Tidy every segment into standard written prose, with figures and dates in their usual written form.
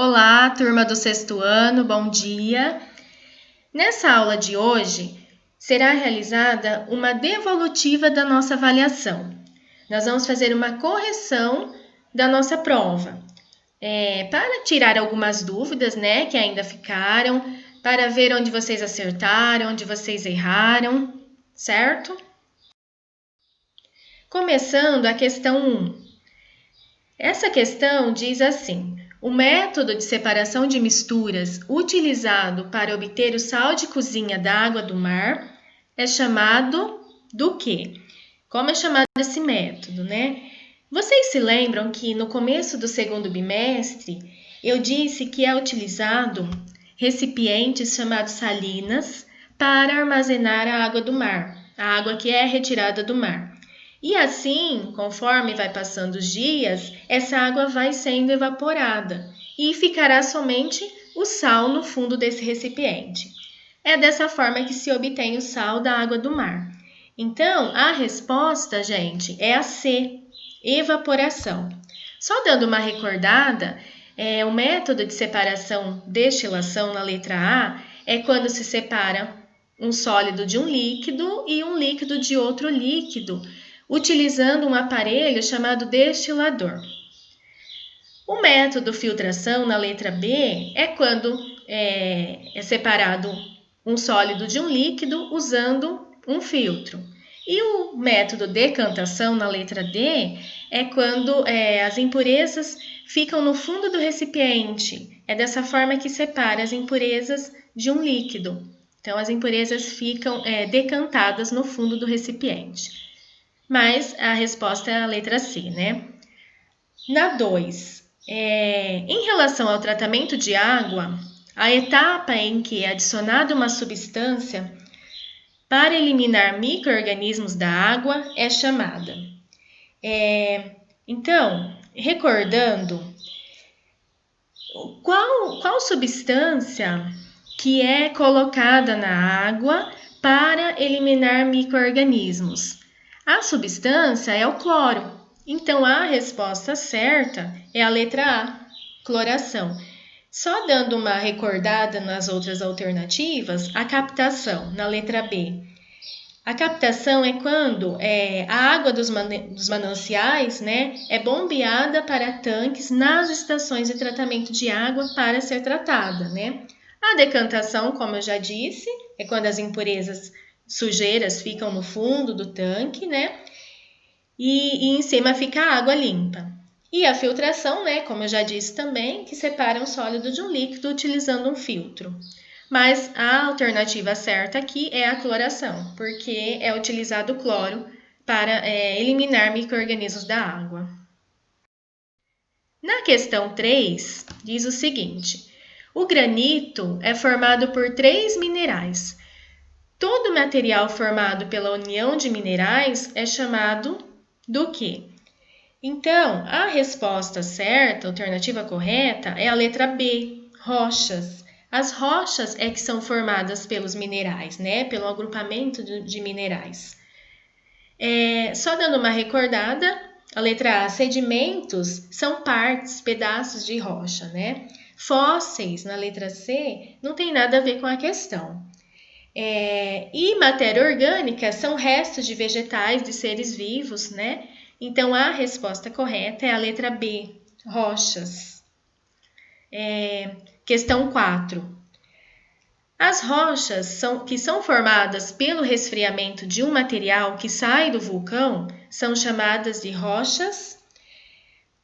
Olá, turma do sexto ano, bom dia! Nessa aula de hoje, será realizada uma devolutiva da nossa avaliação. Nós vamos fazer uma correção da nossa prova, para tirar algumas dúvidas, que ainda ficaram, para ver onde vocês acertaram, onde vocês erraram, certo? Começando a questão 1. Essa questão diz assim: o método de separação de misturas utilizado para obter o sal de cozinha da água do mar é chamado do quê? Como é chamado esse método, Vocês se lembram que no começo do segundo bimestre eu disse que é utilizado recipientes chamados salinas para armazenar a água do mar, a água que é retirada do mar. E assim, conforme vai passando os dias, essa água vai sendo evaporada e ficará somente o sal no fundo desse recipiente. É dessa forma que se obtém o sal da água do mar. Então, a resposta, gente, é a C, evaporação. Só dando uma recordada, o método de separação-destilação na letra A é quando se separa um sólido de um líquido e um líquido de outro líquido, utilizando um aparelho chamado destilador. O método filtração na letra B é quando é separado um sólido de um líquido usando um filtro. E o método decantação na letra D é quando as impurezas ficam no fundo do recipiente. É dessa forma que separa as impurezas de um líquido. Então, as impurezas ficam decantadas no fundo do recipiente. Mas a resposta é a letra C, Na 2, em relação ao tratamento de água, a etapa em que é adicionada uma substância para eliminar micro-organismos da água é chamada. Então, recordando, qual substância que é colocada na água para eliminar micro-organismos? A substância é o cloro. Então, a resposta certa é a letra A, cloração. Só dando uma recordada nas outras alternativas, a captação, na letra B. A captação é quando a água dos mananciais é bombeada para tanques nas estações de tratamento de água para ser tratada. A decantação, como eu já disse, é quando as impurezas sujeiras ficam no fundo do tanque, e em cima fica a água limpa. E a filtração, como eu já disse também, que separa um sólido de um líquido utilizando um filtro. Mas a alternativa certa aqui é a cloração, porque é utilizado o cloro para eliminar micro-organismos da água. Na questão 3, diz o seguinte: o granito é formado por 3 minerais. Todo material formado pela união de minerais é chamado do quê? Então, a resposta certa, a alternativa correta, é a letra B, rochas. As rochas é que são formadas pelos minerais, pelo agrupamento de minerais. Só dando uma recordada, a letra A, sedimentos, são partes, pedaços de rocha, Fósseis, na letra C, não tem nada a ver com a questão. E matéria orgânica são restos de vegetais, de seres vivos, Então, a resposta correta é a letra B, rochas. Questão 4. As rochas que são formadas pelo resfriamento de um material que sai do vulcão são chamadas de rochas.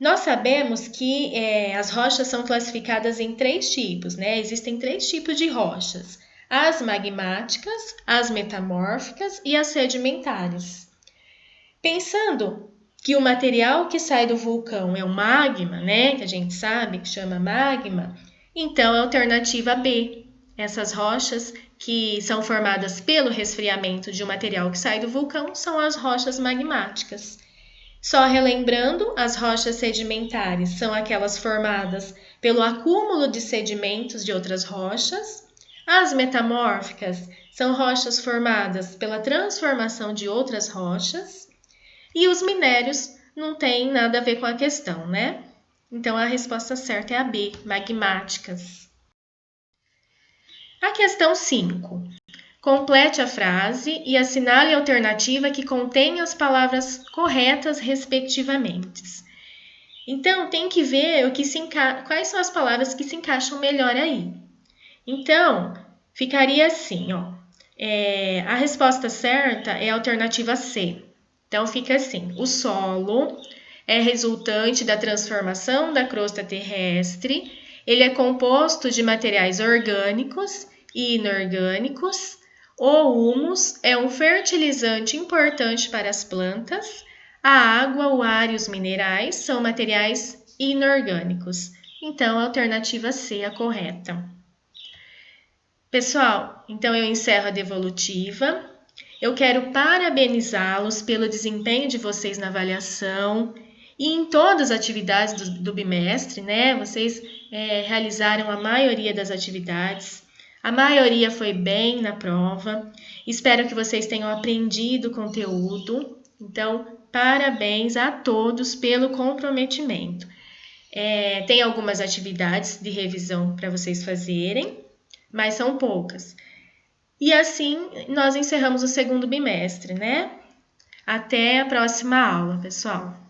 Nós sabemos que as rochas são classificadas em 3 tipos, Existem 3 tipos de rochas: as magmáticas, as metamórficas e as sedimentares. Pensando que o material que sai do vulcão é o magma, que a gente sabe que chama magma, então é a alternativa B. Essas rochas que são formadas pelo resfriamento de um material que sai do vulcão são as rochas magmáticas. Só relembrando, as rochas sedimentares são aquelas formadas pelo acúmulo de sedimentos de outras rochas. As metamórficas são rochas formadas pela transformação de outras rochas. E os minérios não têm nada a ver com a questão, Então, a resposta certa é a B, magmáticas. A questão 5. Complete a frase e assinale a alternativa que contém as palavras corretas, respectivamente. Então, tem que ver quais são as palavras que se encaixam melhor aí. Então, ficaria assim, ó. A resposta certa é a alternativa C. Então, fica assim: o solo é resultante da transformação da crosta terrestre. Ele é composto de materiais orgânicos e inorgânicos. O humus é um fertilizante importante para as plantas. A água, o ar e os minerais são materiais inorgânicos. Então, a alternativa C é a correta. Pessoal, então eu encerro a devolutiva. Eu quero parabenizá-los pelo desempenho de vocês na avaliação e em todas as atividades do bimestre, né? Vocês realizaram a maioria das atividades. A maioria foi bem na prova. Espero que vocês tenham aprendido o conteúdo. Então, parabéns a todos pelo comprometimento. Tem algumas atividades de revisão para vocês fazerem, mas são poucas. E assim, nós encerramos o segundo bimestre, né? Até a próxima aula, pessoal!